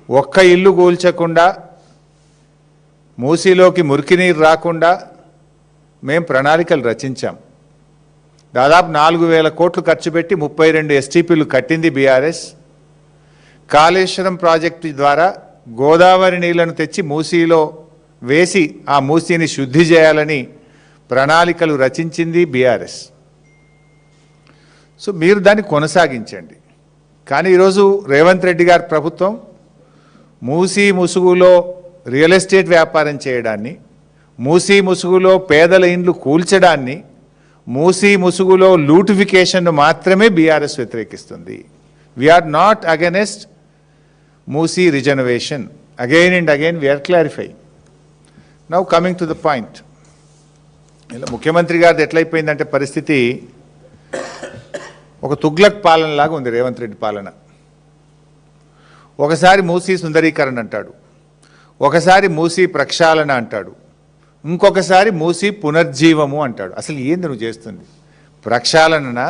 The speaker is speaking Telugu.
ఒక్క ఇల్లు కూల్చకుండా, మూసీలోకి మురికి నీరు రాకుండా మేము ప్రణాళికలు రచించాం. దాదాపు 4,000 కోట్లు ఖర్చు పెట్టి 32 ఎస్టీపీలు కట్టింది బీఆర్ఎస్. కాళేశ్వరం ప్రాజెక్టు ద్వారా గోదావరి నీళ్లను తెచ్చి మూసీలో వేసి ఆ మూసీని శుద్ధి చేయాలని ప్రణాళికలు రచించింది బీఆర్ఎస్. సో మీరు దాన్ని కొనసాగించండి. కానీ ఈరోజు రేవంత్ రెడ్డి గారి ప్రభుత్వం మూసీ ముసుగులో రియల్ ఎస్టేట్ వ్యాపారం చేయడాన్ని, మూసీ ముసుగులో పేదల ఇండ్లు కూల్చడాన్ని, మూసీ ముసుగులో లూటిఫికేషన్ను మాత్రమే బీఆర్ఎస్ వ్యతిరేకిస్తుంది. We are not against Musi reservation. Again and again we are clarifying. Now coming to the point. ఇలా ముఖ్యమంత్రి గారిది ఎట్లయిపోయిందంటే పరిస్థితి ఒక తుగ్లక్ పాలనలాగా ఉంది రేవంత్ రెడ్డి పాలన. ఒకసారి మూసీ సుందరీకరణ అంటాడు, ఒకసారి మూసీ ప్రక్షాళన అంటాడు, ఇంకొకసారి మూసీ పునర్జీవము అంటాడు. అసలు ఏంది నువ్వు చేస్తుంది? ప్రక్షాళననా,